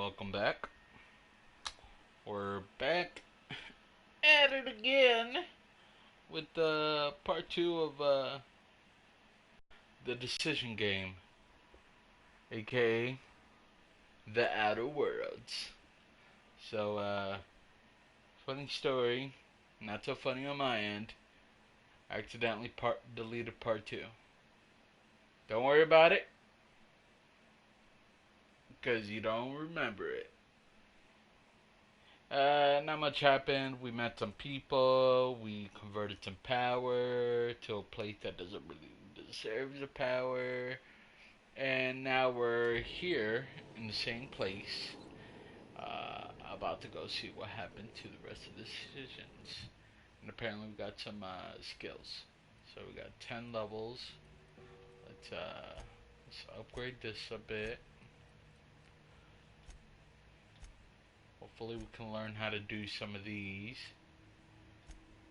welcome back. We're back at it again with part two of the decision game, aka the Outer Worlds. So, funny story, not so funny on my end. I accidentally deleted part two. Don't worry about it, because you don't remember it. Not much happened. We met some people. We converted some power to a place that doesn't really deserve the power. And now we're here in the same place. About to go see what happened to the rest of the decisions. And apparently we got some skills. So we got 10 levels. Let's upgrade this a bit. Hopefully we can learn how to do some of these.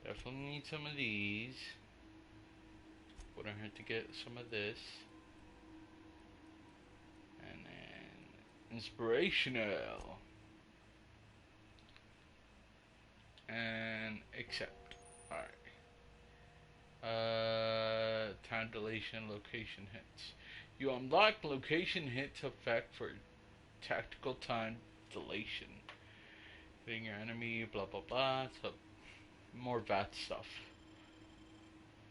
Definitely need some of these. Wouldn't hurt to get some of this. And then inspirational. And accept. Alright. Time dilation, location hits. You unlock location hits effect for tactical time dilation. Hitting your enemy, blah blah blah. So more VAT stuff.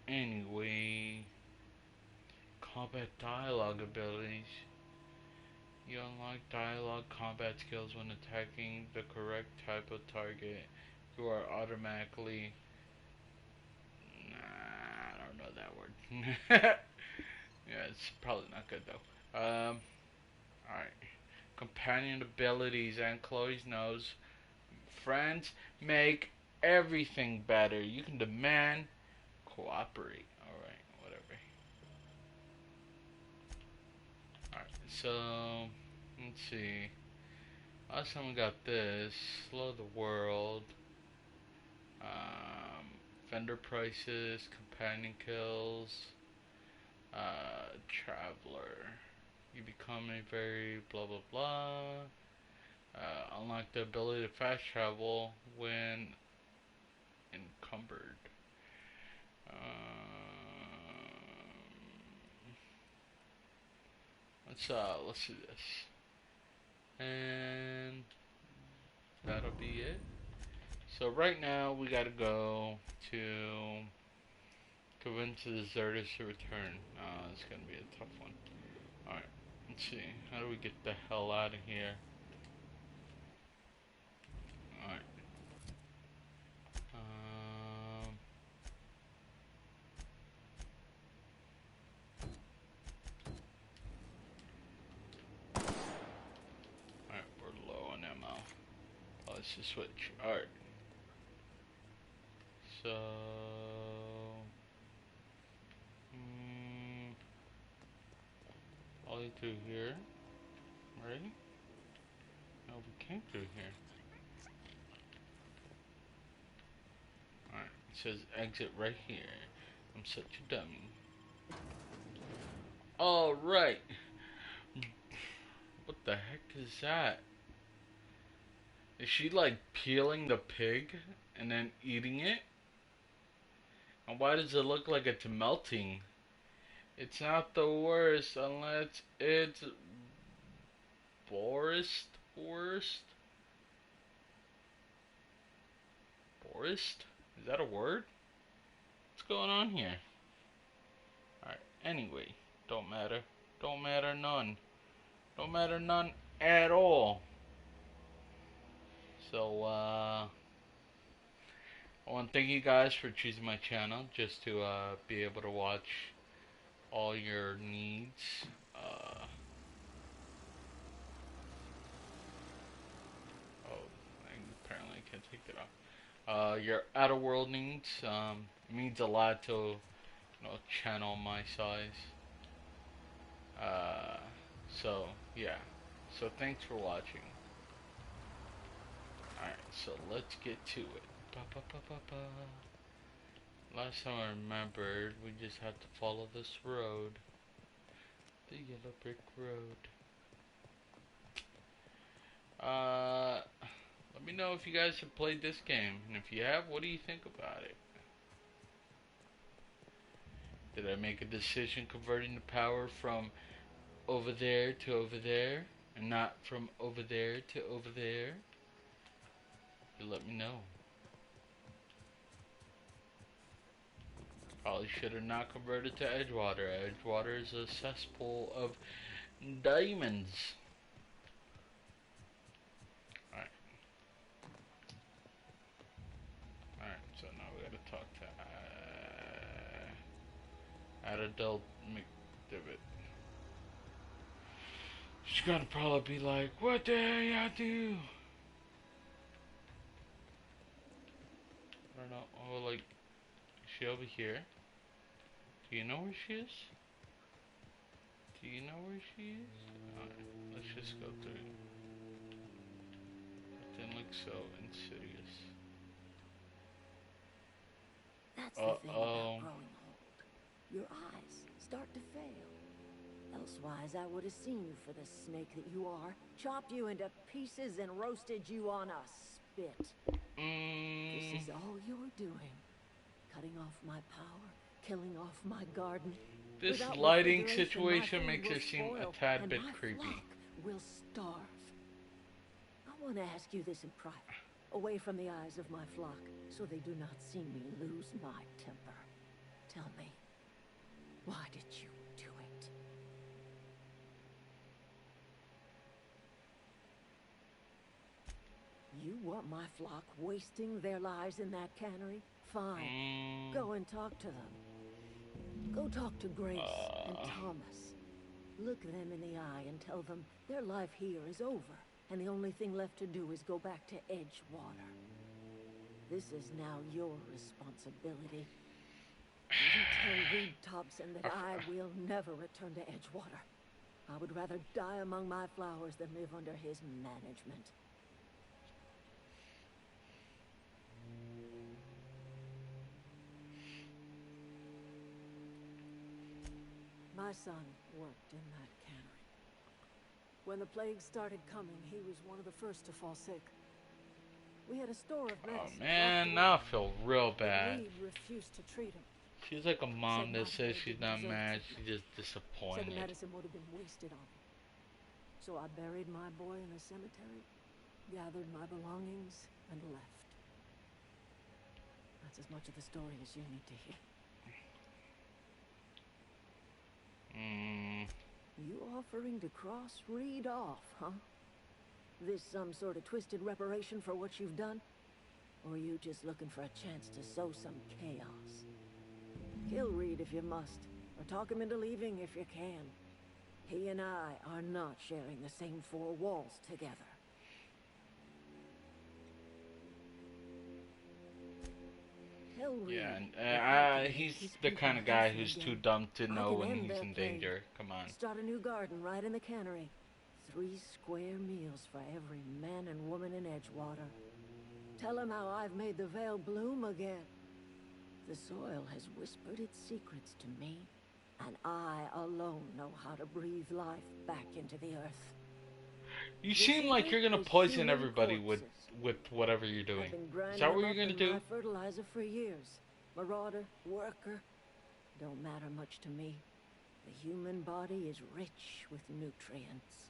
Anyway, combat dialogue abilities. You unlock dialogue combat skills when attacking the correct type of target. You are automatically. Nah, I don't know that word. Yeah, it's probably not good though. Alright. Companion abilities and Chloe's knows. Friends make everything better. You can demand, cooperate. Alright, whatever. Alright, so let's see. Last time we got this. Slow the world. Vendor prices, companion kills, traveler. You become a very blah blah blah. Unlock the ability to fast travel when encumbered. Let's do this, and that'll be it. So right now we gotta go to convince the deserters to return. It's gonna be a tough one. Alright, let's see. How do we get the hell out of here? Alright. Um, alright, we're low on ammo. Let's just switch. Alright. So... all the way through here. Right? No, we came through here. Alright, it says exit right here. I'm such a dummy. Alright. What the heck is that? Is she like peeling the pig and then eating it? And why does it look like it's melting? It's not the worst unless it's Boris worst? Boris? Is that a word? What's going on here? Alright, anyway, don't matter. Don't matter none. Don't matter none at all. So, I want to thank you guys for choosing my channel just to be able to watch all your needs. Oh, apparently I can't take that off. Your outer world needs. It means a lot to channel my size. Uh, so yeah. So thanks for watching. Alright, so let's get to it. Ba, ba, ba, ba, ba. Last time I remembered, we just had to follow this road. The yellow brick road. Uh, Let me know if you guys have played this game, and if you have, what do you think about it? Did I make a decision converting the power from over there to over there, and not from over there to over there? You let me know. Probably should have not converted to Edgewater. Edgewater is a cesspool of diamonds. Alright, alright, so now we gotta talk to Adadel McDivitt. She's gonna probably be like, what the hell y'all do? I don't know. Oh, like, is she over here? Do you know where she is? Do you know where she is? Alright, let's just go through. That didn't look so insidious. That's the thing about growing old. Your eyes start to fail. Elsewise, I would have seen you for the snake that you are, chopped you into pieces and roasted you on a spit. This is all you're doing. Cutting off my power, killing off my garden. This lighting situation makes her seem a tad bit creepy. Will starve. I want to ask you this in private, away from the eyes of my flock, so they do not see me lose my temper. Tell me, why did you do it? You want my flock wasting their lives in that cannery? Fine. Go and talk to them. Go talk to Grace and Thomas. Look them in the eye and tell them their life here is over, and the only thing left to do is go back to Edgewater. This is now your responsibility. You tell Reed Thompson that I will never return to Edgewater. I would rather die among my flowers than live under his management. My son worked in that cannery. When the plague started coming, he was one of the first to fall sick. We had a store of medicine. Oh man, now I feel real bad. Reed refused to treat him. She's like a mom that says she's not mad, she's just disappointed. Said the medicine would have been wasted on him. So I buried my boy in the cemetery, gathered my belongings, and left. That's as much of the story as you need to hear. You offering to cross Reed off, huh? This some sort of twisted reparation for what you've done? Or you just looking for a chance to sow some chaos? Kill Reed if you must, or talk him into leaving if you can. He and I are not sharing the same four walls together. Yeah, and he's the kind of guy who's too dumb to know when he's in danger. Come on. Start a new garden right in the cannery. 3 square meals for every man and woman in Edgewater. Tell him how I've made the Vale bloom again. The soil has whispered its secrets to me, and I alone know how to breathe life back into the earth. You seem like you're gonna poison everybody with whatever you're doing. Is that what you're gonna do? Fertilizer for years. Marauder, worker, don't matter much to me. The human body is rich with nutrients.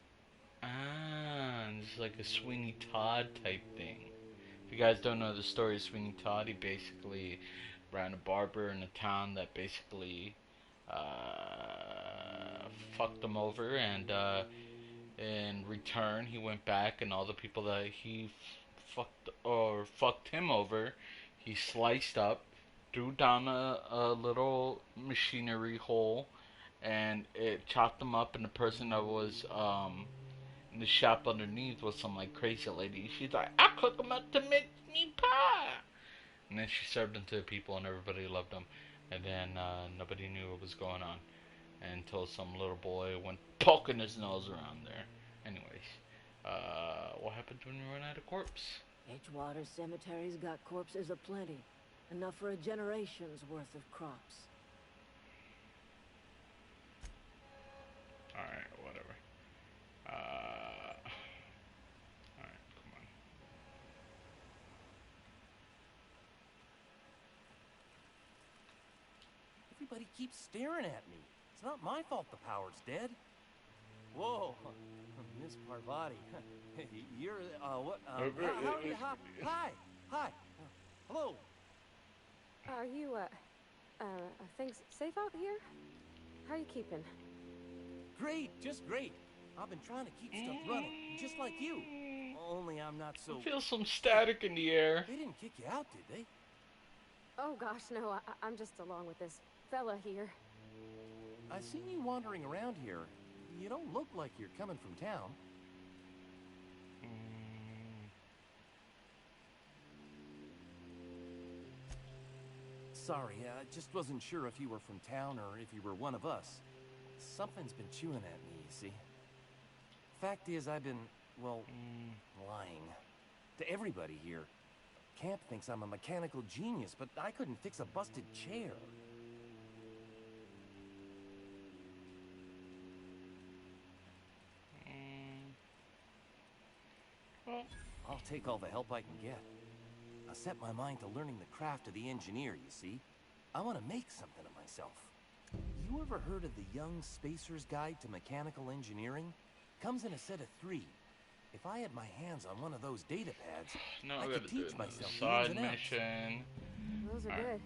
Ah, it's like a Sweeney Todd type thing. If you guys don't know the story of Sweeney Todd, he basically ran a barber in a town that basically fucked him over, and in return he went back, and all the people that he fucked him over, he sliced up, threw down a little machinery hole, and it chopped them up, and the person that was in the shop underneath was some like crazy lady. She's like, I cook them up to make me pie. And then she served them to the people, and everybody loved them. And then nobody knew what was going on until some little boy went poking his nose around there. Anyways, what happens when you run out of corpse? Edgewater Cemetery's got corpses aplenty. Enough for a generation's worth of crops. Alright, whatever. Alright. keeps staring at me. It's not my fault the power's dead. Whoa, Miss Parvati. You're, what, how are you? Hi. Hello. Are you, things safe out here? How are you keeping? Great, just great. I've been trying to keep stuff running, just like you. Only I'm not so... I feel some static in the air. They didn't kick you out, did they? Oh gosh, no, I'm just along with this fella here. I've seen you wandering around here. You don't look like you're coming from town. Sorry, I just wasn't sure if you were from town or if you were one of us. Something's been chewing at me, you see. Fact is, I've been, well, lying. To everybody here. Camp thinks I'm a mechanical genius, but I couldn't fix a busted chair. I'll take all the help I can get. I set my mind to learning the craft of the engineer, you see. I want to make something of myself. You ever heard of the Young Spacer's Guide to Mechanical Engineering? Comes in a set of 3. If I had my hands on one of those data pads, I could teach myself the ins side and outs. mission. Those are good.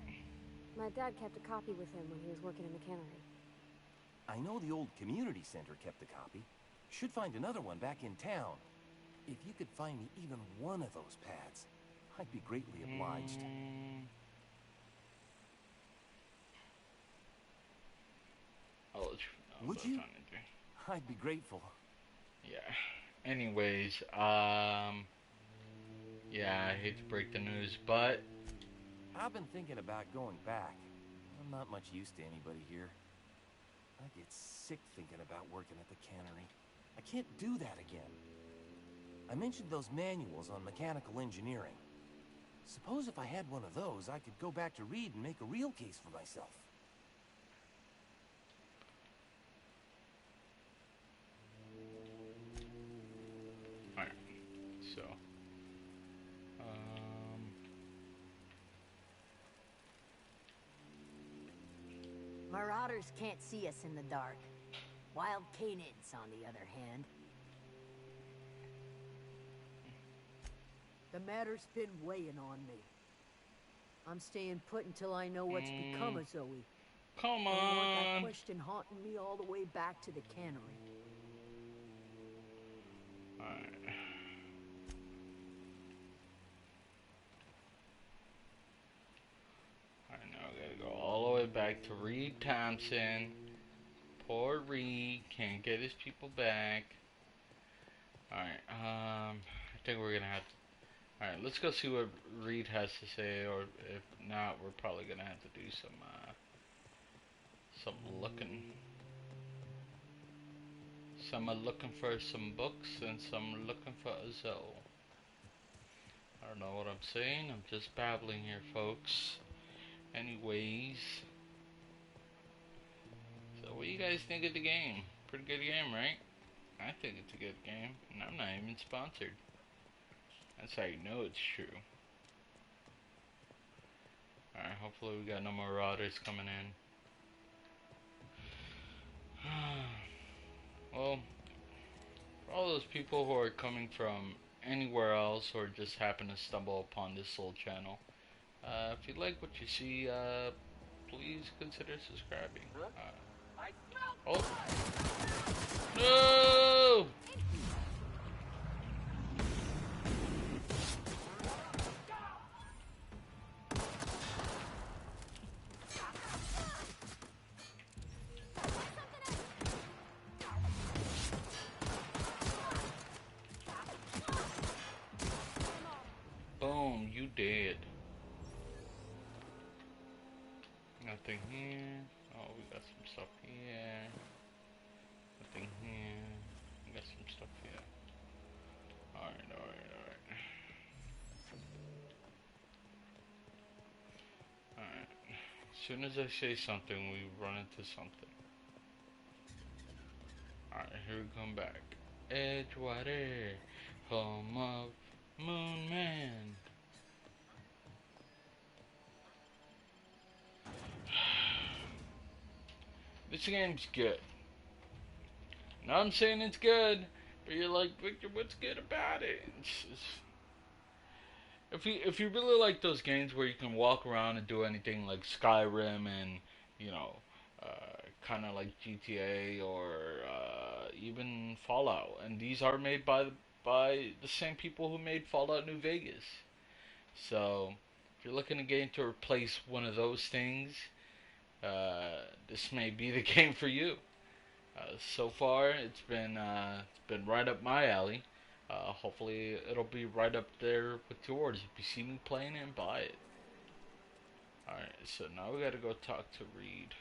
My dad kept a copy with him when he was working in the cannery. I know the old community center kept a copy. Should find another one back in town. If you could find me even one of those pads, I'd be greatly obliged. I'll let you know. Would you? I'd be grateful. Yeah. Anyways, yeah, I hate to break the news, but I've been thinking about going back. I'm not much use to anybody here. I get sick thinking about working at the cannery. I can't do that again. I mentioned those manuals on mechanical engineering. Suppose if I had one of those, I could go back to Reed and make a real case for myself. alright, so, Marauders can't see us in the dark. Wild canids, on the other hand. The matter's been weighing on me. I'm staying put until I know what's become of Zoe. come I don't want that on. question haunting me all the way back to the cannery. Alright. Alright, now I gotta go all the way back to Reed Thompson. Poor Reed, can't get his people back. Alright, I think we're gonna have to. Alright, let's go see what Reed has to say, or if not, we're probably gonna have to do some looking. Some are looking for some books, and some are looking for a Zoe. I don't know what I'm saying, I'm just babbling here, folks. Anyways. So what do you guys think of the game? Pretty good game, right? I think it's a good game, and I'm not even sponsored. That's how you know it's true. Alright, hopefully we got no more marauders coming in. Well, for all those people who are coming from anywhere else or just happen to stumble upon this little channel, if you like what you see, please consider subscribing. Oh! No! Boom, you dead. Nothing here. Oh, we got some stuff here. Nothing here. We got some stuff here. Alright. Alright. As soon as I say something, we run into something. Alright, here we come back. Edgewater, home of Moon Man. This game's good. Now I'm saying it's good, but you're like, Victor, what's good about it? If you really like those games where you can walk around and do anything, like Skyrim and you know, kind of like GTA or even Fallout, and these are made by the same people who made Fallout New Vegas. So if you're looking to game to replace one of those things, this may be the game for you. So far, it's been right up my alley. Hopefully, it'll be right up there with yours. If you see me playing it, buy it. All right, so now we gotta go talk to Reed,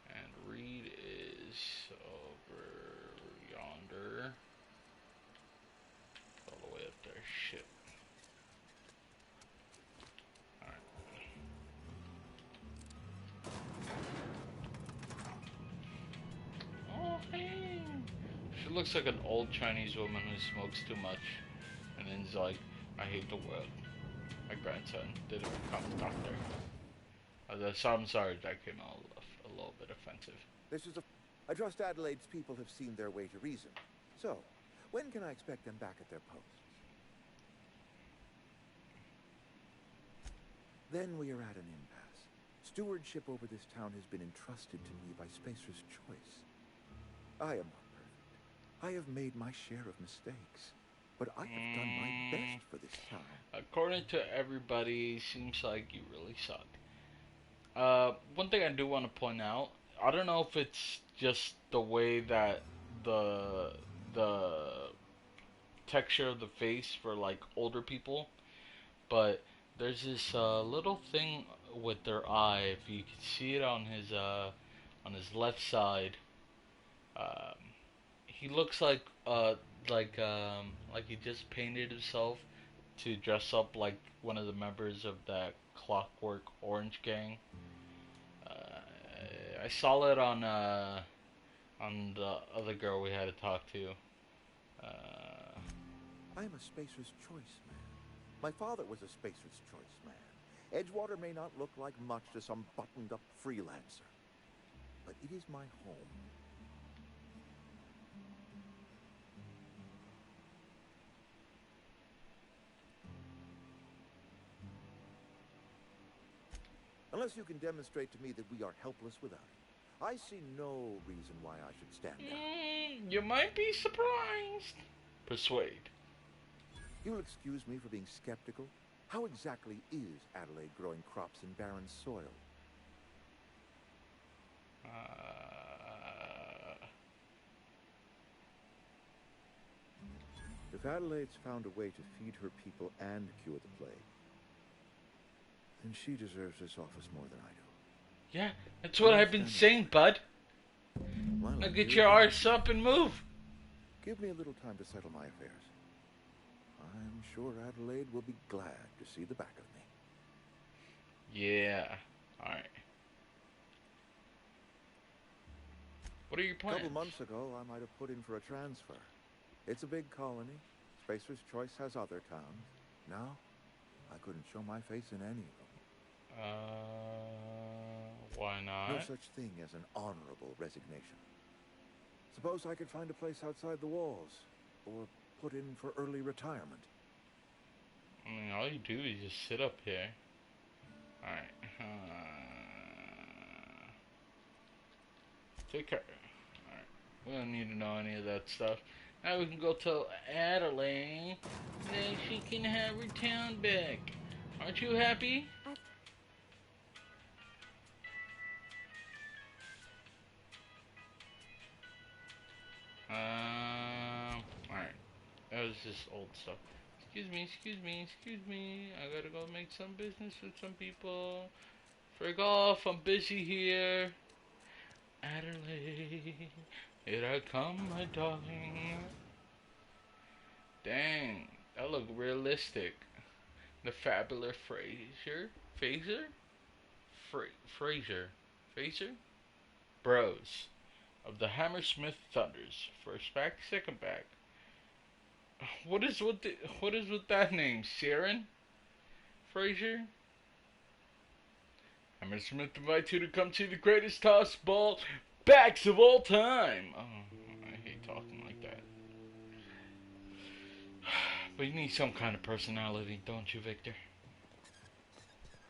and Reed is over yonder, all the way up there. Shit. All right. Oh, hey. She looks like an old Chinese woman who smokes too much and then is like, I hate the world. My grandson didn't become a doctor. I'm sorry, that came out a little bit offensive. This is a... I trust Adelaide's people have seen their way to reason. So, when can I expect them back at their posts? Then we are at an impasse. Stewardship over this town has been entrusted to me by Spacer's Choice. I am not perfect. I have made my share of mistakes. But I have done my best for this town. According to everybody, seems like you really suck. One thing I do want to point out, I don't know if it's just the way that the texture of the face for like older people, but there's this little thing with their eye. If you can see it on his left side, he looks like he just painted himself to dress up like one of the members of that Clockwork Orange gang. I saw it on the other girl we had to talk to. I am a Spacer's Choice man. My father was a Spacer's Choice man. Edgewater may not look like much to some buttoned-up freelancer, but it is my home. Unless you can demonstrate to me that we are helpless without him, I see no reason why I should stand down. You might be surprised. Persuade. You will excuse me for being skeptical. How exactly is Adelaide growing crops in barren soil? If Adelaide's found a way to feed her people and cure the plague, then she deserves this office more than I do. Yeah, that's what I've been saying, bud. Well, now get your arse up and move. Give me a little time to settle my affairs. I'm sure Adelaide will be glad to see the back of me. Yeah. Alright. What are your plans? A couple months ago, I might have put in for a transfer. It's a big colony. Spacer's Choice has other towns. Now, I couldn't show my face in any of them. Why not? No such thing as an honorable resignation. Suppose I could find a place outside the walls, or put in for early retirement. I mean, all you do is just sit up here. Alright. Take care. Alright. We don't need to know any of that stuff. Now we can go tell Adelaide that she can have her town back. Aren't you happy? Alright. That was just old stuff. Excuse me. I gotta go make some business with some people. Frig off, I'm busy here. Adelaide, here I come, my darling. Dang, that looked realistic. The fabulous Fraser Bros of the Hammersmith Thunders. First back, second back. What is with that name? Sharon Fraser? Hammer Smith invites you to come see the greatest toss ball backs of all time. Oh, I hate talking like that. But you need some kind of personality, don't you, Victor?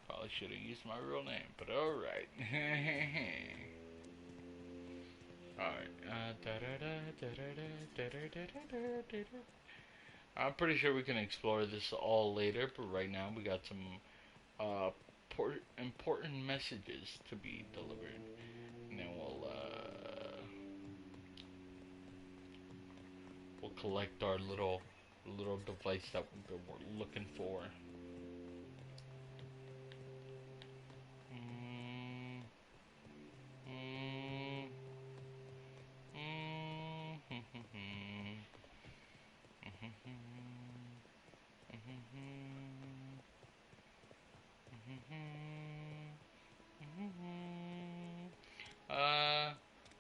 Probably should have used my real name, but alright. Alright. I'm pretty sure we can explore this all later, but right now we got some important messages to be delivered. And then we'll collect our little device that we're looking for.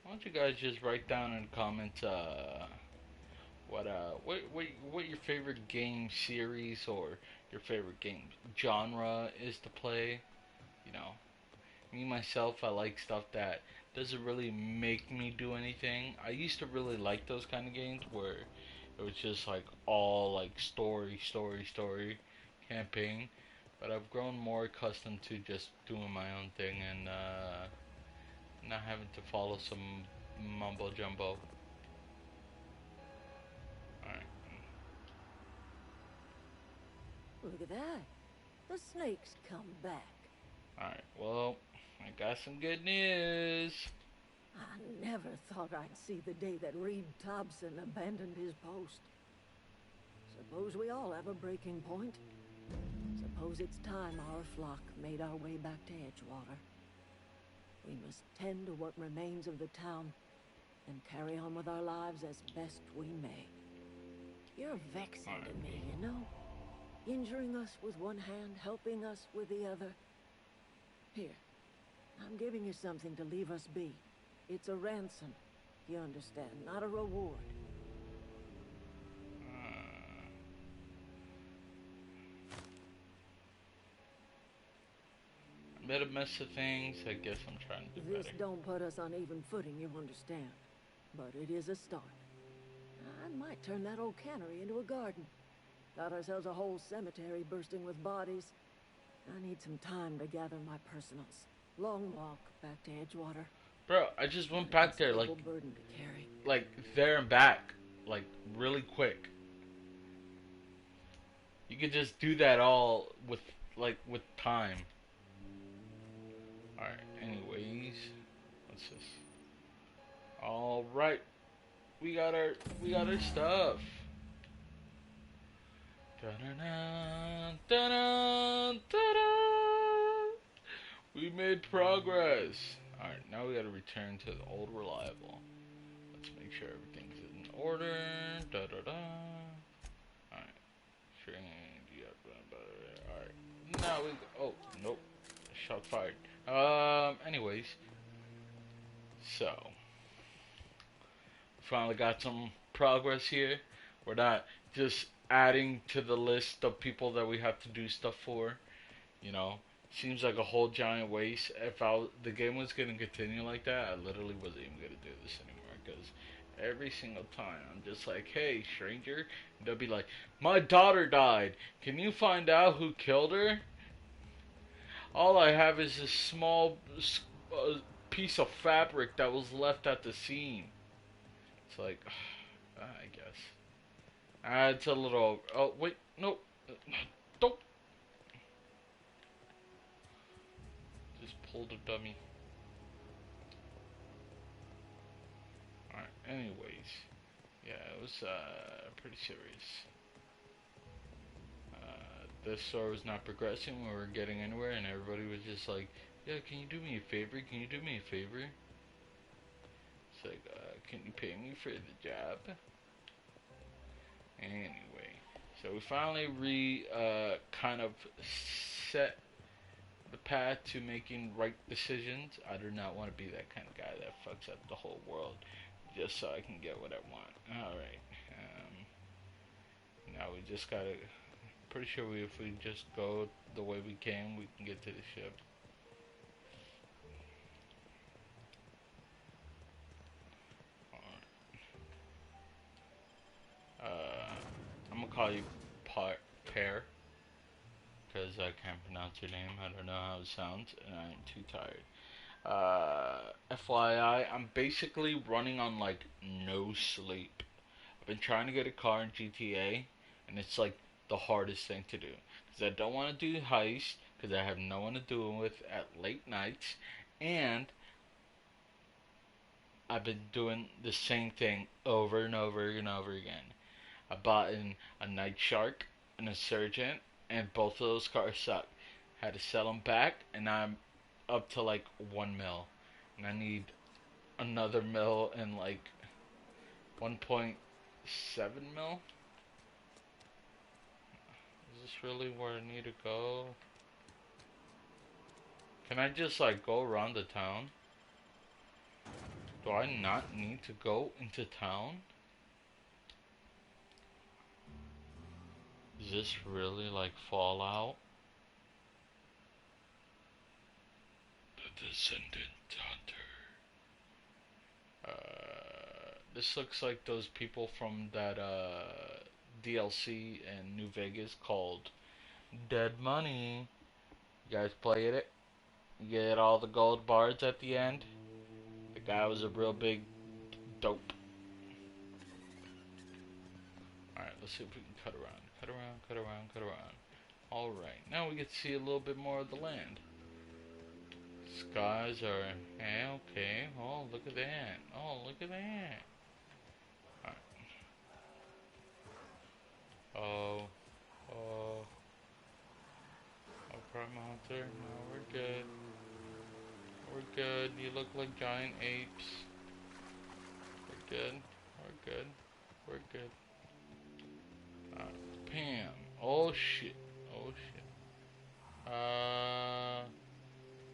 Why don't you guys just write down in the comments what your favorite game series or your favorite game genre is to play. You know, me myself, I like stuff that doesn't really make me do anything. I used to really like those kind of games where it was just like all like story campaign. But I've grown more accustomed to just doing my own thing and not having to follow some mumbo jumbo. Alright. Look at that. The snake's come back. Alright, well, I got some good news. I never thought I'd see the day that Reed Thompson abandoned his post. Suppose we all have a breaking point. Suppose it's time our flock made our way back to Edgewater. We must tend to what remains of the town and carry on with our lives as best we may. You're vexing to me, you know? Injuring us with one hand, helping us with the other. Here, I'm giving you something to leave us be. It's a ransom, you understand, not a reward. Made a mess of things. I guess I'm trying to do This better. don't put us on even footing, you understand. But it is a start. I might turn that old cannery into a garden. Got ourselves a whole cemetery bursting with bodies. I need some time to gather my personals. Long walk back to Edgewater. Bro, I just went back there like burden to carry. Like there and back, like really quick. You could just do that all with time. Alright, anyways, what's this? Alright. We got our stuff. Da-da-da, da-da, da-da. We made progress. Alright, now we gotta return to the old reliable. Let's make sure everything's in order. Da-da-da. Alright. Alright. Now we go. Oh, nope. Shot fired. Anyways. So. Finally got some progress here. We're not just adding to the list of people that we have to do stuff for. You know. Seems like a whole giant waste. If the game was going to continue like that, I literally wasn't even going to do this anymore. Because every single time, I'm just like, hey, stranger. And they'll be like, my daughter died. Can you find out who killed her? All I have is this small piece of fabric that was left at the scene. It's like, I guess. It's a little... Oh, wait. No. Don't. Just pulled a dummy. Alright, anyways. Yeah, it was pretty serious. This story was not progressing. We weren't getting anywhere, and everybody was just like, yeah, can you do me a favor? Can you do me a favor? It's like, can you pay me for the job? Anyway, so we finally kind of set the path to making right decisions. I do not want to be that kind of guy that fucks up the whole world just so I can get what I want. Alright. Now we just gotta... Pretty sure if we just go the way we came, we can get to the ship. call you Pear, because I can't pronounce your name. I don't know how it sounds, and I'm too tired. FYI, I'm basically running on like no sleep. I've been trying to get a car in GTA, and it's like the hardest thing to do. Because I don't want to do heist, because I have no one to do it with at late nights, and I've been doing the same thing over and over and over again. I bought in a Night Shark and a Surgeon, and both of those cars suck. Had to sell them back, and I'm up to like 1 mil, and I need another mil and like 1.7 mil. Is this really where I need to go? Can I just like go around the town? Do I not need to go into town? Is this really like Fallout? The Descendant Hunter. This looks like those people from that DLC in New Vegas called Dead Money. You guys played it? You get all the gold bars at the end? The guy was a real big dope. Alright, let's see if we can cut around. Cut around, cut around, cut around. Alright, now we get to see a little bit more of the land. Skies are, okay. Oh, look at that. Oh, look at that. Alright. Oh. Primal Hunter. No, we're good. We're good. You look like giant apes. We're good. We're good. We're good. Alright. Bam. Oh shit. Oh shit.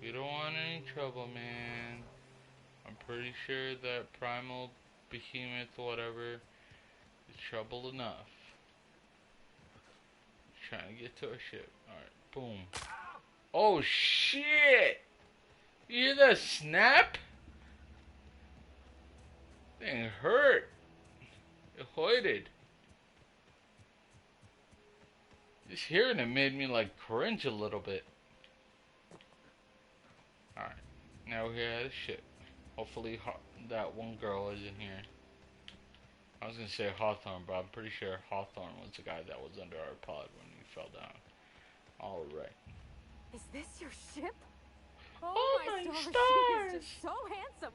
You don't want any trouble, man. I'm pretty sure that Primal Behemoth, whatever, is trouble enough. Trying to get to our ship. Alright. Boom. Oh shit! You hear that snap? Thing hurt. It hurted. Just hearing it made me like cringe a little bit. Alright. Now we're here at a ship. Hopefully that one girl is in here. I was gonna say Hawthorne, but I'm pretty sure Hawthorne was the guy that was under our pod when he fell down. Alright. Is this your ship? Oh my stars! stars! She is just so handsome.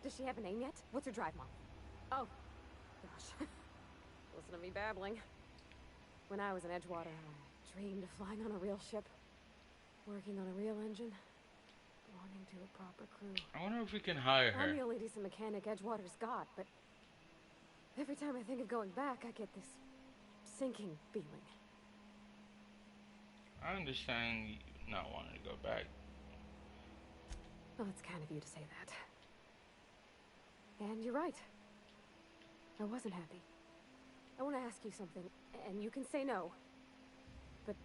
Does she have a name yet? What's her drive, Mom? Oh, gosh. Listen to me babbling. When I was in Edgewater, I dreamed of flying on a real ship, working on a real engine, belonging to a proper crew. I wonder if we can hire her. I'm the only decent mechanic Edgewater's got, but every time I think of going back, I get this sinking feeling. I understand you not wanting to go back. Well, it's kind of you to say that. And you're right. I wasn't happy. I want to ask you something, and you can say no. But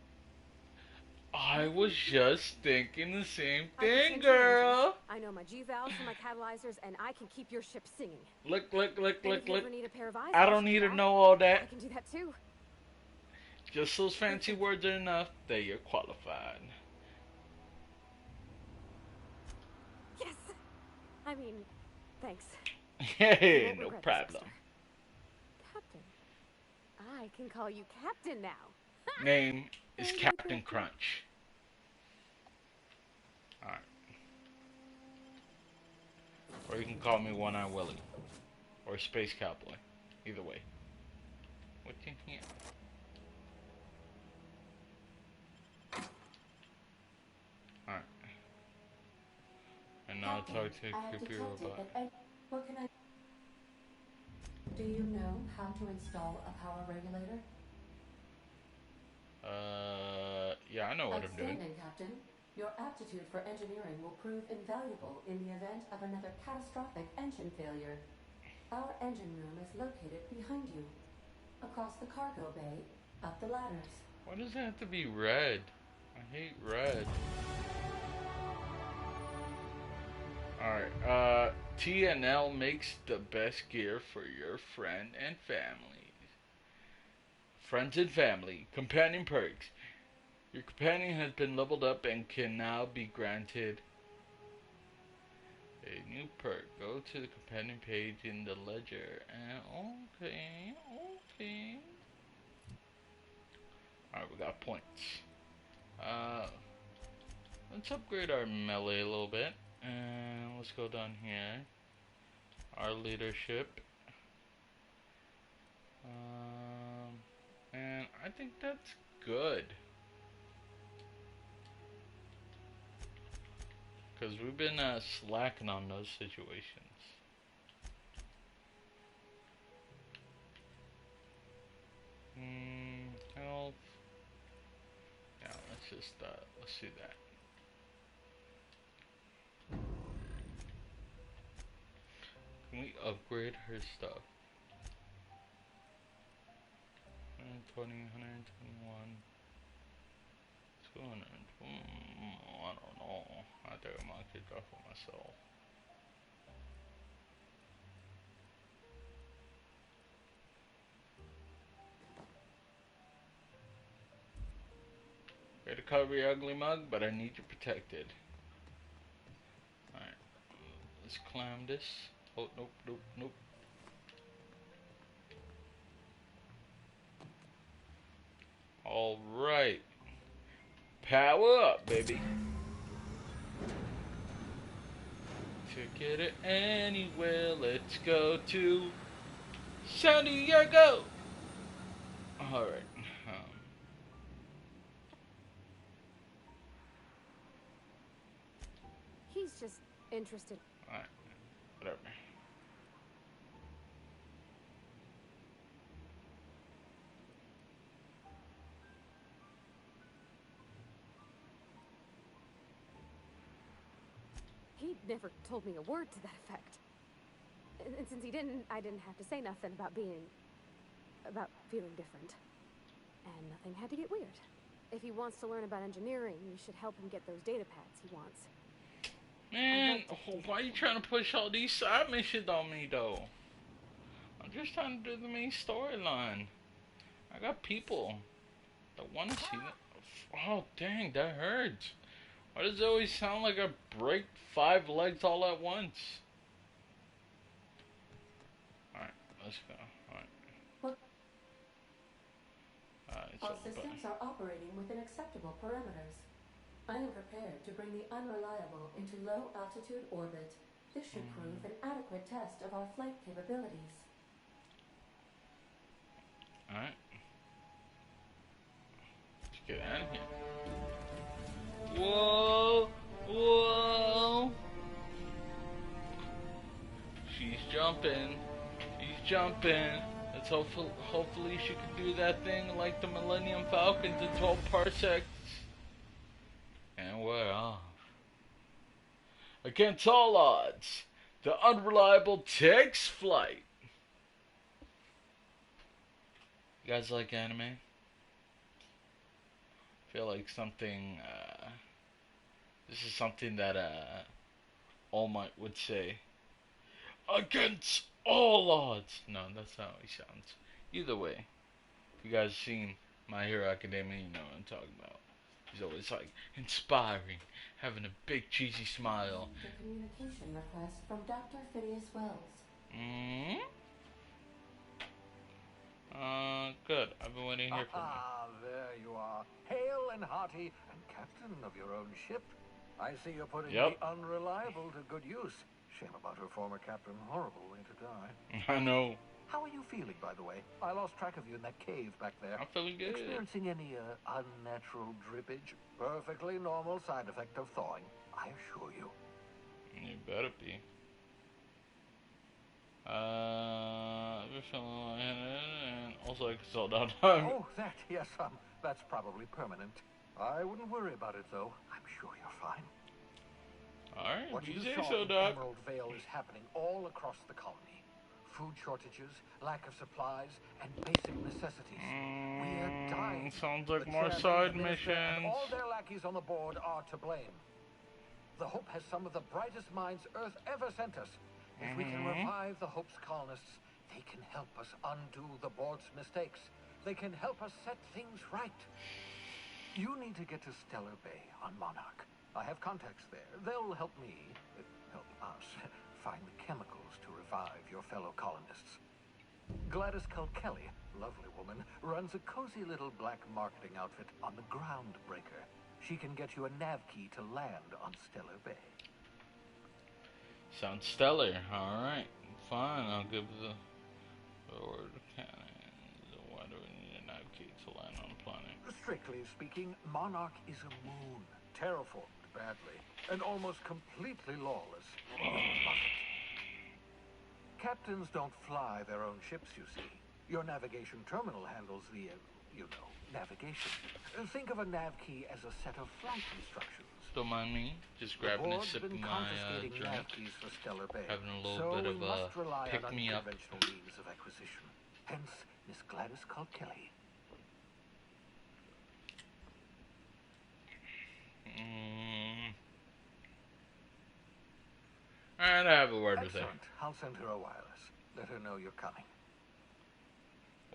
I was just thinking the same I can thing, sense your girl. engines. I know my G valves and my catalyzers, and I can keep your ship singing. Look. And if you ever need a pair of eyes, I don't need to know all I that. can do that too. Just those fancy words are enough that you're qualified. Yes. I mean, thanks. Hey, You won't no regret this, problem. Mister. Captain. I can call you Captain now. Name is Thank you, Captain Captain. Crunch. Alright. Or you can call me One Eye Willie. Or Space Cowboy. Either way. What's in here? Alright. And now Captain, talk to I have creepy detected robot. that what can I... Do you know how to install a power regulator? Yeah, I know what I'm doing. Outstanding, Captain. Your aptitude for engineering will prove invaluable in the event of another catastrophic engine failure. Our engine room is located behind you, across the cargo bay, up the ladders. Why does it have to be red? I hate red. Alright, TNL makes the best gear for your friend and family. Friends and family. Companion perks. Your companion has been leveled up and can now be granted a new perk. Go to the companion page in the ledger. And okay. Alright, we got points. Let's upgrade our melee a little bit. And let's go down here. Our leadership. And I think that's good. Because we've been slacking on those situations. Health. Yeah, let's do that. Can we upgrade her stuff? 120, 121, 200. I don't know. I think I might get that for myself. Here to cover your ugly mug, but I need you protected. Alright. Let's climb this. Oh, nope. Alright. Power up, baby. Ticket it anywhere. Let's go to San Diego. Alright. He's just interested. Alright. Whatever. He never told me a word to that effect. And since he didn't, I didn't have to say nothing about feeling different. And nothing had to get weird. If he wants to learn about engineering, you should help him get those data pads he wants. Man, why are you trying to push all these side missions on me, though? I'm just trying to do the main storyline. I got people that want to see that. Oh, dang, that hurts. Why does it always sound like I break 5 legs all at once? Alright, let's go. Alright. All systems are operating within acceptable parameters. I am prepared to bring the unreliable into low altitude orbit. This should prove an adequate test of our flight capabilities. Alright. Let's get out of here. Whoa! She's jumping. Let's hopefully she can do that thing like the Millennium Falcon to 12 parsecs. And we're off. Against all odds, the unreliable takes flight. You guys like anime? I feel like something, this is something that, All Might would say. Against all odds. No, that's not how he sounds. Either way, if you guys seen My Hero Academia, you know what I'm talking about. He's always like inspiring, having a big cheesy smile. The communication request from Dr. Phineas Wells. Good. I've been waiting here for me. There you are. Hale and hearty and captain of your own ship. I see you're putting the unreliable to good use. Shame about her former captain. Horrible way to die. I know. How are you feeling, by the way? I lost track of you in that cave back there. I'm feeling good. Experiencing any unnatural drippage? Perfectly normal side effect of thawing, I assure you. You better be. And also I can sell down time. Oh, that, yes, that's probably permanent. I wouldn't worry about it, though. I'm sure you're fine. Alright, what you say saw so, in Doc. Emerald Vale is happening all across the colony. Food shortages, lack of supplies, and basic necessities. We are dying. Sounds like The more chairman, side the minister, and missions. all their lackeys on the board are to blame. The Hope has some of the brightest minds Earth ever sent us. If we can revive the Hope's colonists, they can help us undo the board's mistakes. They can help us set things right. You need to get to Stellar Bay on Monarch. I have contacts there. They'll help me, help us, find the chemicals to revive your fellow colonists. Gladys Kilkelly, lovely woman, runs a cozy little black marketing outfit on the Groundbreaker. She can get you a nav key to land on Stellar Bay. Sounds stellar. Alright, fine. I'll give the order to cannon. Why do we need a nav key to land on a planet? Strictly speaking, Monarch is a moon, terraformed badly, and almost completely lawless. Captains don't fly their own ships, you see. Your navigation terminal handles the, navigation. Think of a nav key as a set of flight instructions. Don't mind me, just grabbing a sip of my drink. For Stellar Bay, having a little bit of a pick-me-up. Means of acquisition. Hence, Miss Gladys Kilkelly. And I have a word with her. Excellent. I'll send her a wireless. Let her know you're coming.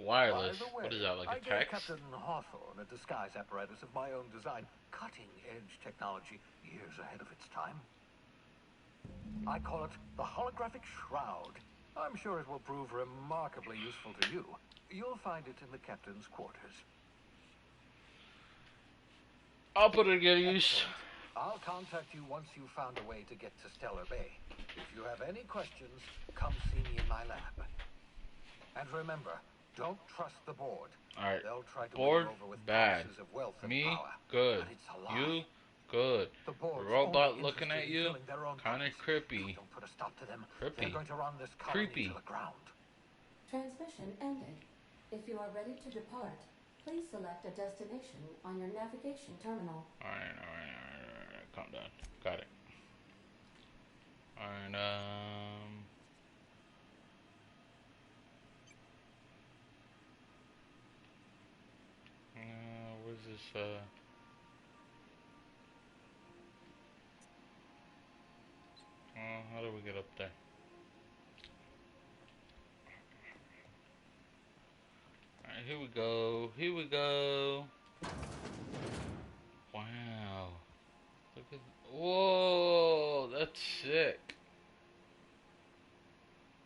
Wireless? By the way, what is that, like a I text? gave Captain Hawthorne a disguise apparatus of my own design. Cutting-edge technology, years ahead of its time. I call it the holographic shroud. I'm sure it will prove remarkably useful to you. You'll find it in the captain's quarters. I'll put it to good use. I'll contact you once you've found a way to get to Stellar Bay. If you have any questions, come see me in my lab. And remember, don't trust the board. Alright. They'll try to Board, win you over with bad. promises of wealth and Me, power, good. but it's a lie. You, good. The The board's robot only looking at interested in you, filling their own kinda pockets. creepy. Don't put a stop to them. Creepy. They're going to run this colony Creepy. to the ground. Transmission ended. If you are ready to depart, please select a destination on your navigation terminal. Alright. Calm down. Got it. Alright, where's this, how do we get up there? Alright, here we go. Wow. Look at, whoa, that's sick.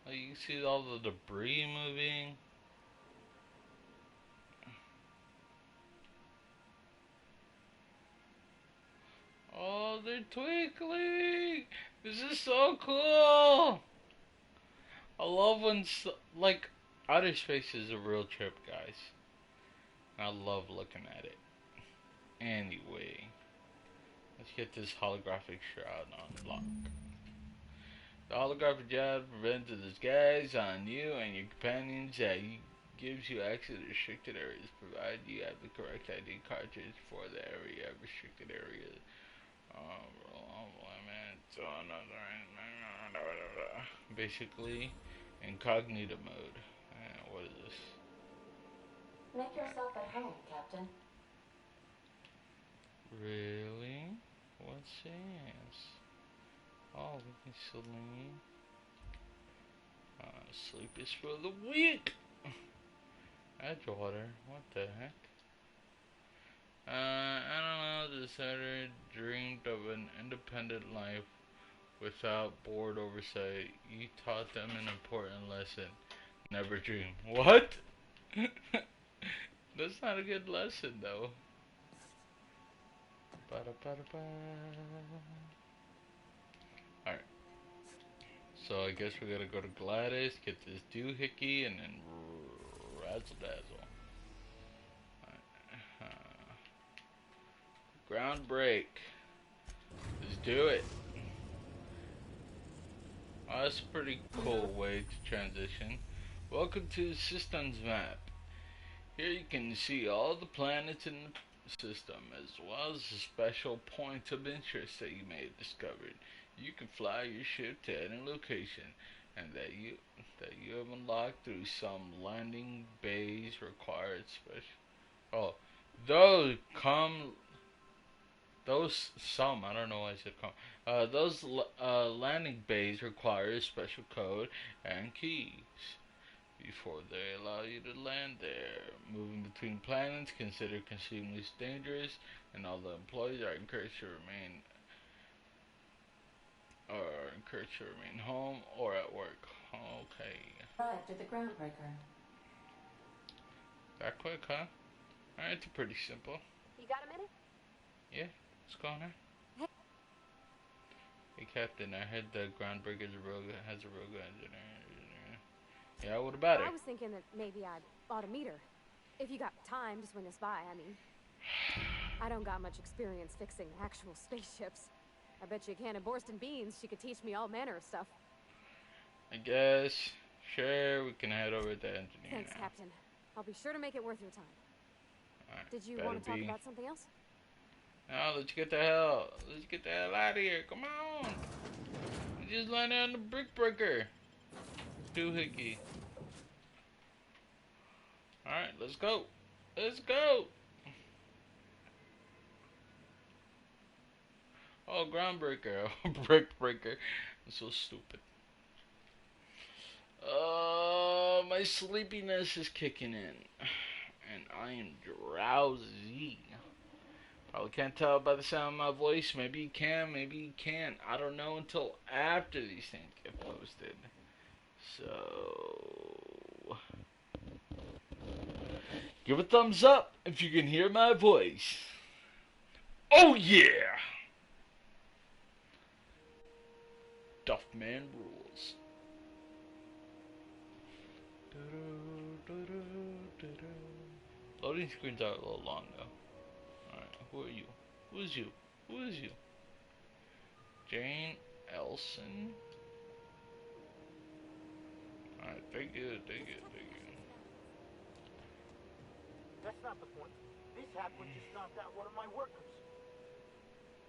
Like, you can see all the debris moving. Oh, they're twinkling. This is so cool. I love when, like, outer space is a real trip, guys. I love looking at it. Anyway, let's get this holographic shroud on lock. The holographic shroud prevents the disguise on you and your companions that gives you access to restricted areas, provided you have the correct ID cartridge for the area. Restricted areas. Basically, incognito mode. What is this? Make yourself at home, Captain. Really? What's this? Oh, we can sleep. Sleep is for the weak. Edgewater. What the heck? I don't know. The senator dreamed of an independent life without board oversight. You taught them an important lesson. Never dream. What? That's not a good lesson, though. Alright. So I guess we gotta go to Gladys, get this doohickey, and then razzle dazzle. Ground break. Let's do it. Oh, that's a pretty cool way to transition. Welcome to the systems map. Here you can see all the planets in the system, as well as the special points of interest that you may have discovered. You can fly your ship to any location, and that you have unlocked through some landing bays required special. Oh, I don't know why I said come. Those landing bays require a special code and keys. before they allow you to land there. Moving between planets considered extremely dangerous, and all the employees are encouraged to remain home or at work. Okay. Arrived at the groundbreaker. That quick, huh? Alright, it's pretty simple. You got a minute? Yeah, what's going on? Hey. Hey, Captain, I heard the groundbreaker has a rogue engineer. Yeah, what about her? I was thinking that maybe I ought to meet her. If you got time to swing us by, I mean. I don't got much experience fixing actual spaceships. I bet you a can of Borston beans she could teach me all manner of stuff. I guess. Sure, we can head over to the engineer Thanks, now. Captain. I'll be sure to make it worth your time. Alright, Did you want to talk about something else? No, let's get the hell out of here. Come on. We just landed on the brick breaker. Doohickey. Alright, let's go. Let's go. Oh, groundbreaker. Brick breaker. I'm so stupid. My sleepiness is kicking in. And I am drowsy. Probably can't tell by the sound of my voice. Maybe you can, maybe you can't. I don't know until after these things get posted. So, give a thumbs up if you can hear my voice. Oh yeah! Duffman rules. Loading screens are a little long though. Alright, who are you? Who is you? Who is you? Jane Elson? Alright, thank you. That's not the point. This hackman just knocked out one of my workers.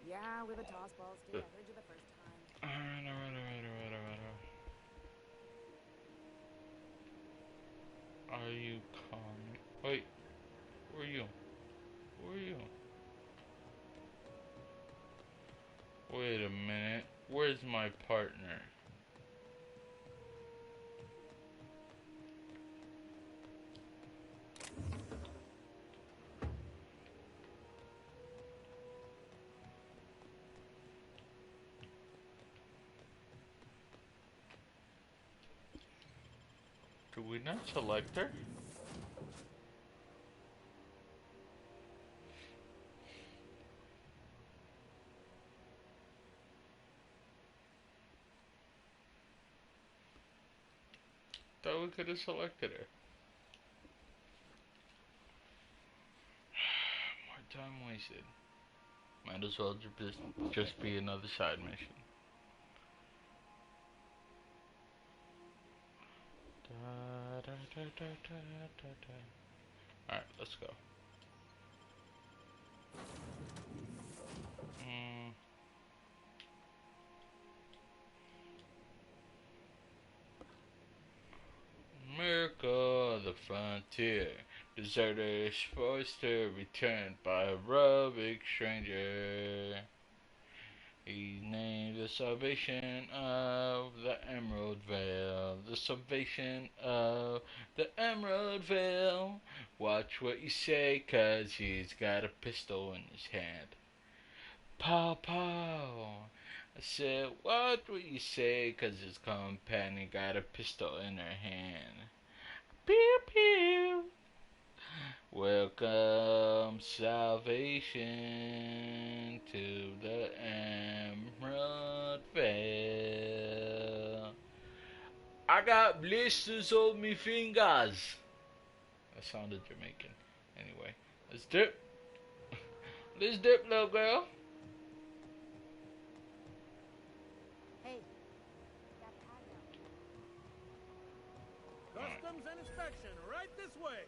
Yeah, with the toss balls too. I heard you the first time. Alright. Are you calm? Wait, who are you? Who are you? Wait a minute. Where's my partner? Do we not select her? Thought we could have selected her. More time wasted. Might as well just be another side mission. Alright, let's go. America, the frontier. Deserters forced to return by a rugged stranger. He named the salvation of the Emerald Vale. The salvation of the Emerald Vale. Watch what you say, 'cause he's got a pistol in his hand. Pow pow. I said, watch what you say, 'cause his companion got a pistol in her hand. Pew pew. Welcome salvation to the Emerald Vale. I got blisters on me fingers. That sounded Jamaican. Anyway, let's dip. Let's dip, little girl. Hey. Customs and inspection, right this way.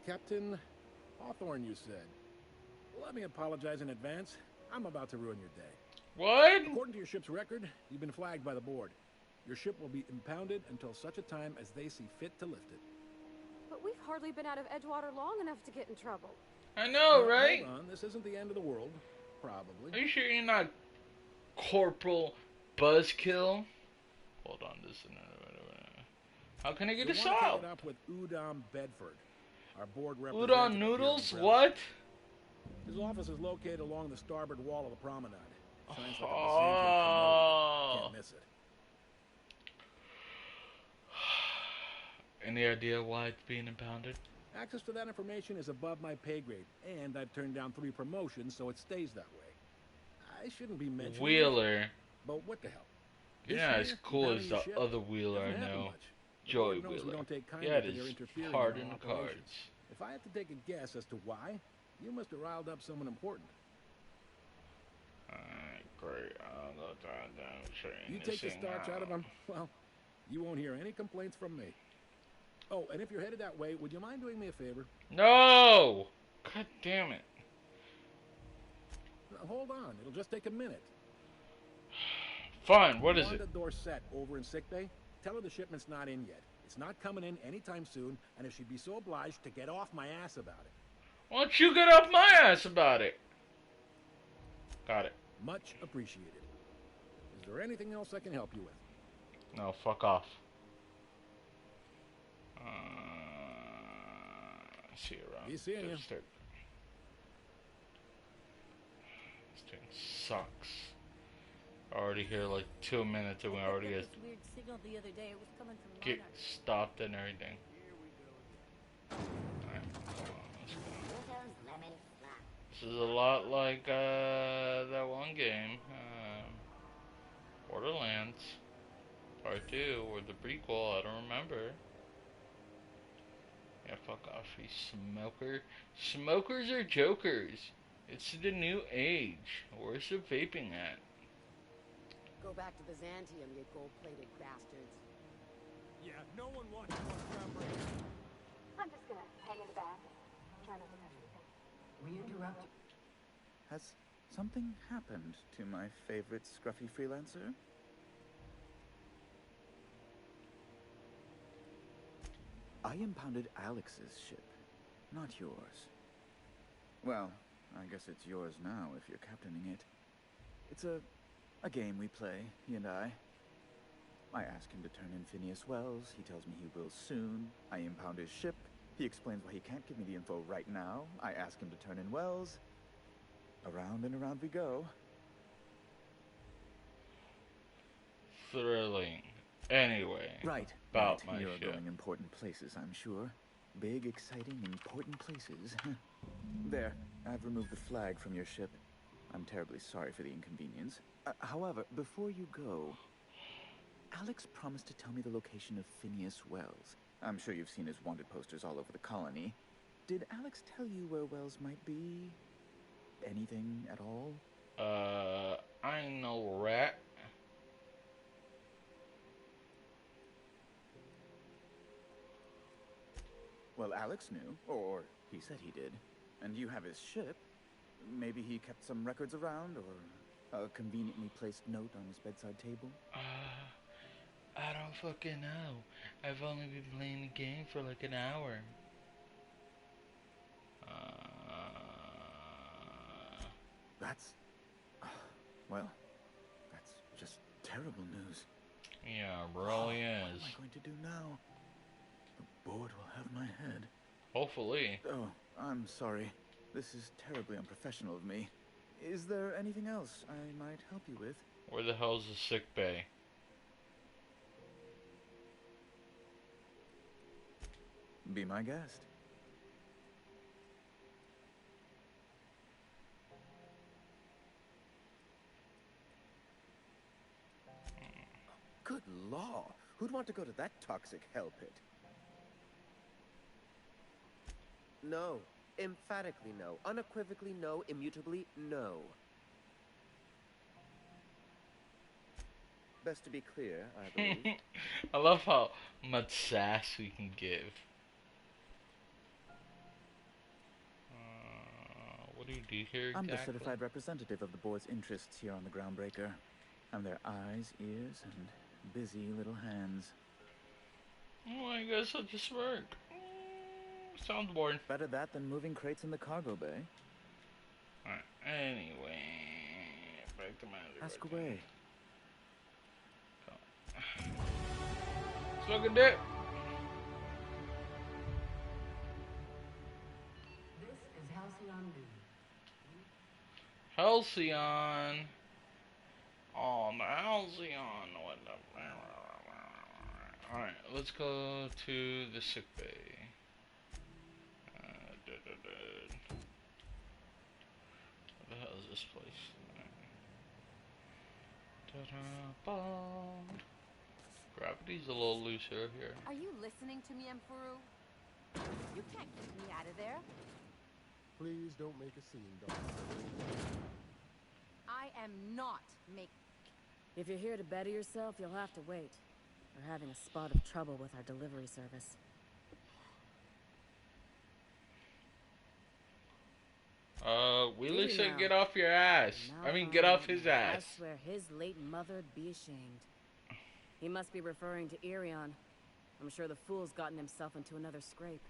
Captain Hawthorne, you said. Let me apologize in advance. I'm about to ruin your day. What? According to your ship's record, you've been flagged by the board. Your ship will be impounded until such a time as they see fit to lift it. But we've hardly been out of Edgewater long enough to get in trouble. I know, Now, right? hold on, this isn't the end of the world. Probably. Are you sure you're not Corporal Buzzkill? Hold on, this is how can I get You'll a want to take solve? it up with Udom Bedford, our board Udon representative. noodles? Here in What? His office is located along the starboard wall of the promenade. Shines like a Oh. Can't miss it. Any idea why it's being impounded? Access to that information is above my pay grade, and I've turned down 3 promotions, so it stays that way. I shouldn't be mentioning Wheeler. it, but what the hell? You're This not as year, cool down as in the your ship, other Wheeler I doesn't happen know. much. The Joey board knows we Wheeler. don't take kindly Yeah, it to their is interfering hard in in our the operations. cards. If I had to take a guess as to why, you must have riled up someone important. Alright, great. I'll go down train. You take the starch out of them, well, you won't hear any complaints from me. Oh, and if you're headed that way, would you mind doing me a favor? No! God damn it. Now, hold on, it'll just take a minute. Fine, what is it? Wanda Dorset over in sickbay. Tell her the shipment's not in yet. It's not coming in anytime soon, and if she'd be so obliged to get off my ass about it. Why don't you get off my ass about it? Got it. Much appreciated. Is there anything else I can help you with? No, fuck off. See you around. Be seeing you. This thing sucks. Already here like 2 minutes and we already get weird signal the other day. It was coming from Monarch. stopped and everything. Alright, hold on, let's go. This is a lot like that one game, Borderlands Part 2 or the prequel, I don't remember. Yeah, fuck off, you smoker. Smokers are jokers. It's the new age. Where's the vaping at? Go back to Byzantium, you gold-plated bastards. Yeah, no one wants to watch groundbreaking. I'm just gonna hang in the back. Try not to touch anything. We interrupt. Has something happened to my favorite scruffy freelancer? I impounded Alex's ship, not yours. Well, I guess it's yours now if you're captaining it. It's a game we play, he and I. I ask him to turn in Phineas Wells. He tells me he will soon. I impound his ship. He explains why he can't give me the info right now. I ask him to turn in Wells. Around and around we go. Thrilling. Anyway, Right. about right. my You're ship. going important places, I'm sure. Big, exciting, important places. There, I've removed the flag from your ship. I'm terribly sorry for the inconvenience. However, before you go, Alex promised to tell me the location of Phineas Wells. I'm sure you've seen his wanted posters all over the colony. Did Alex tell you where Wells might be? Anything at all? I know rat. Well, Alex knew, or he said he did. And you have his ship. Maybe he kept some records around, or a conveniently placed note on his bedside table? I don't fucking know. I've only been playing the game for like an hour. That's... well, that's just terrible news. Yeah, it really What is. am I going to do now? The board will have my head. Hopefully. Oh, I'm sorry. This is terribly unprofessional of me. Is there anything else I might help you with? Where the hell's the sick bay? Be my guest. Good law. Who'd want to go to that toxic hell pit? No. Emphatically no. Unequivocally no. Immutably no. Best to be clear, I believe. I love how much sass we can give. What do you do here I'm the exactly? certified representative of the board's interests here on the Groundbreaker. I'm their eyes, ears, and busy little hands. Oh, I guess I'll just work. Sounds boring. Better that than moving crates in the cargo bay. Alright, anyway. Back to my Ask away. Let's look at that. This is Halcyon B. Halcyon. Oh, the Halcyon. What the... Alright, let's go to the sick bay. What the hell is this place? Gravity's a little looser here. Are you listening to me, Emperor? You can't get me out of there. Please don't make a scene, Doctor. I am not making... If you're here to better yourself, you'll have to wait. We're having a spot of trouble with our delivery service. Wheeler Hey, said now. get off your ass. I mean, get off his ass. I swear his late mother'd be ashamed. He must be referring to Irion. I'm sure the fool's gotten himself into another scrape.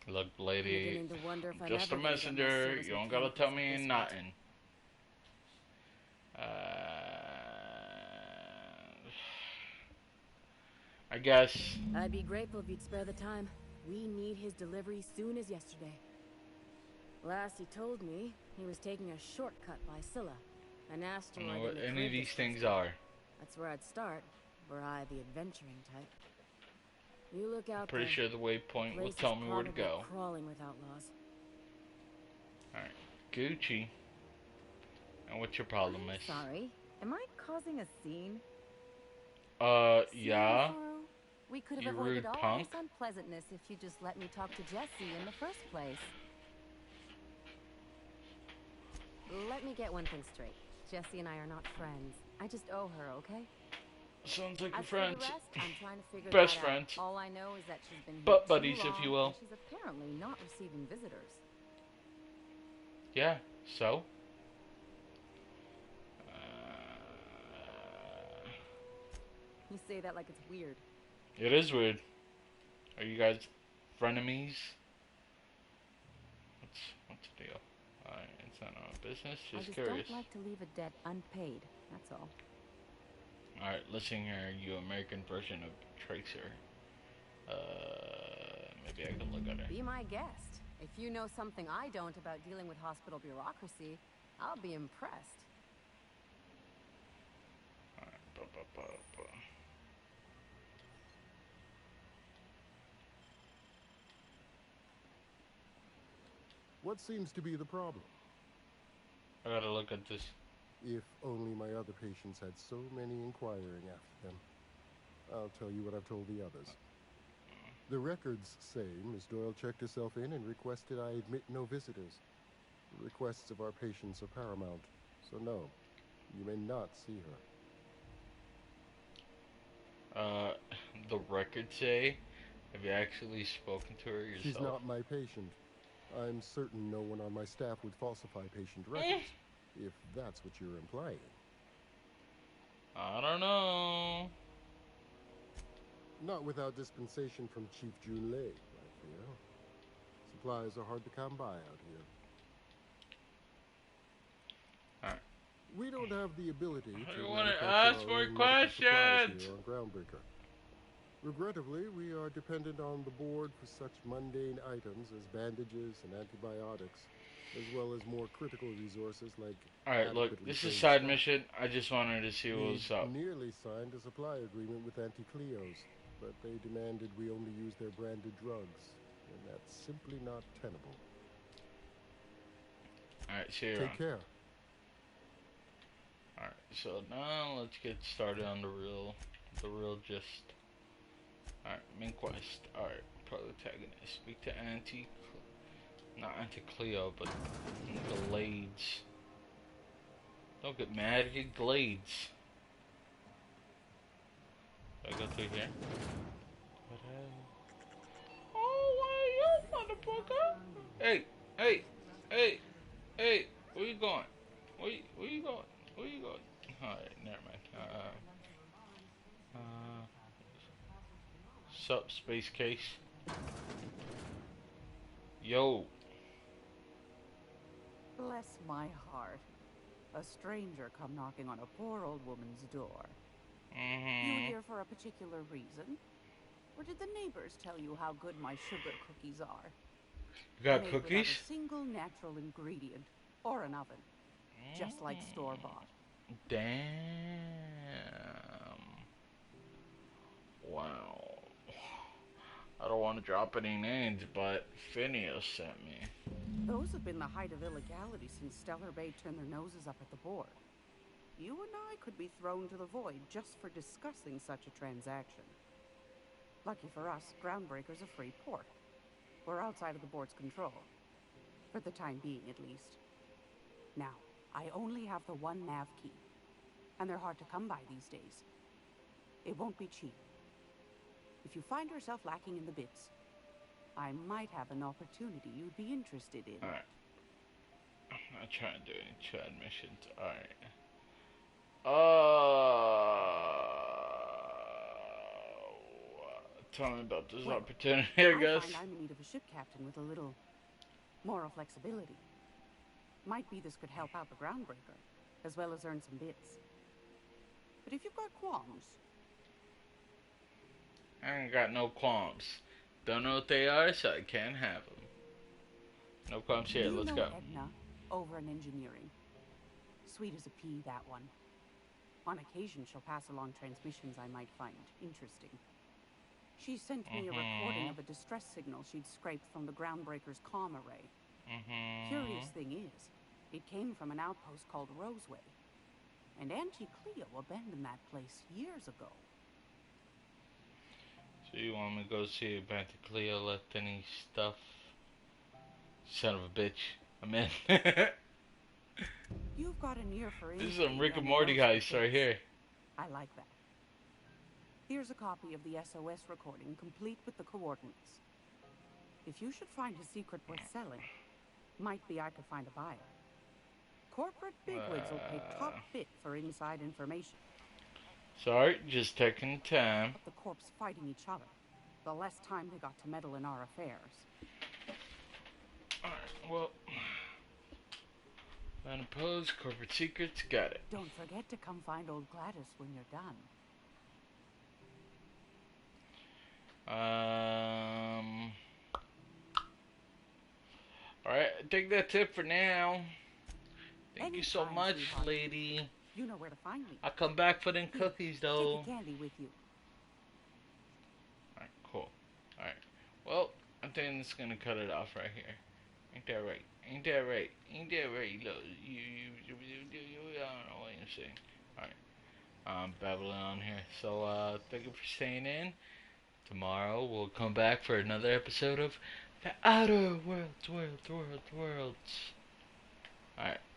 Look, lady, Beginning to wonder if I'm just a ever gonna get my messenger. service You don't gotta mechanic tell me this nothing. I guess. I'd be grateful if you'd spare the time. We need his delivery soon as yesterday. Last he told me, he was taking a shortcut by Scylla, an I asteroid. don't know what in the any of these Kratos things system. are. That's where I'd start, were I the adventuring type. You look out Pretty there. sure the waypoint will Place is tell me where to probably go. Crawling with outlaws. Alright, Gucci. And what's your problem, miss? Sorry, am I causing a scene? Yeah. We could You have rude avoided all punk. this unpleasantness if you just let me talk to Jesse in the first place. Let me get one thing straight. Jessie and I are not friends. I just owe her, okay? Sounds like As your for the friends. rest, I'm trying to figure Best that friends. Out. All I know is that she's been here Butt too buddies, if long, you will. and she's apparently not receiving visitors. Yeah, so? You say that like it's weird. It is weird. Are you guys frenemies? What's the deal? Alright, it's not our business, I just just curious. don't like to leave a debt unpaid, that's all. Alright, listen here, you American version of Tracer. Maybe I can look at her. Be my guest. If you know something I don't about dealing with hospital bureaucracy, I'll be impressed. What seems to be the problem? I gotta look at this. If only my other patients had so many inquiring after them. I'll tell you what I've told the others. The records say Miss Doyle checked herself in and requested I admit no visitors. The requests of our patients are paramount, so no, you may not see her. The records say, have you actually spoken to her yourself? She's not my patient. I'm certain no one on my staff would falsify patient records, if that's what you're implying. I don't know. Not without dispensation from Chief Jun Lei, I fear. Supplies are hard to come by out here. Alright. We don't have the ability to You wanna manufacture ask our more own medical supplies questions? here on Groundbreaker. Regrettably, we are dependent on the board for such mundane items as bandages and antibiotics, as well as more critical resources like... Alright, look, adequately this is trained side staff. mission. I just wanted to see what was up. We nearly signed a supply agreement with Anti-Cleos, but they demanded we only use their branded drugs, and that's simply not tenable. Alright, see you Take care. Alright, so now let's get started on the real gist. Alright, main quest. Alright, protagonist. Speak to not Anti-Cleo, but Glades. Don't get mad, get Glades. Do I go through here? Oh, where you, motherfucker? Hey, hey, hey, hey, where you going? Where you going? Where you going? Alright, never mind. Sup, space case? Yo. Bless my heart. A stranger come knocking on a poor old woman's door. You here for a particular reason? Or did the neighbors tell you how good my sugar cookies are? You got Made cookies? without a single natural ingredient. Or an oven. Just like store-bought. Damn. Wow. I don't want to drop any names, but Phineas sent me. Those have been the height of illegality since Stellar Bay turned their noses up at the board. You and I could be thrown to the void just for discussing such a transaction. Lucky for us, Groundbreaker's a free port. We're outside of the board's control. For the time being, at least. Now, I only have the one nav key. And they're hard to come by these days. It won't be cheap. If you find yourself lacking in the bits, I might have an opportunity you'd be interested in. Alright. I'm not trying to do any chat missions. Alright. Tell me about this opportunity, I guess. I find I'm in need of a ship captain with a little moral flexibility. Might be this could help out the Groundbreaker, as well as earn some bits. But if you've got qualms... I ain't got no qualms. Don't know what they are, so I can't have them. No qualms here, let's go. Edna, over in engineering. Sweet as a pea, that one. On occasion, she'll pass along transmissions I might find interesting. She sent me a recording of a distress signal she'd scraped from the Groundbreaker's comm array. Curious thing is, it came from an outpost called Roseway. And Auntie Cleo abandoned that place years ago. So you want me to go see if Auntie Cleo left any stuff? Son of a bitch. I'm in. You've got an ear for this is some Rick and Morty heist right here. I like that. Here's a copy of the SOS recording, complete with the coordinates. If you should find a secret worth selling, might be I could find a buyer. Corporate bigwigs will pay top bit for inside information. Sorry, just taking time. The corps fighting each other, the less time they got to meddle in our affairs. Alright, well... Unopposed, corporate secrets, got it. Don't forget to come find old Gladys when you're done. Alright, I think that's it for now. Thank you so much, lady. You know where to find me. I'll come back for them cookies, though. Take a candy with you. Alright, cool. Alright. Well, I think it's gonna cut it off right here. Ain't that right? Ain't that right? Ain't that right? Look, you I don't know what you're saying. Alright. I'm babbling on here. So, thank you for staying in. Tomorrow, we'll come back for another episode of The Outer Worlds. Alright.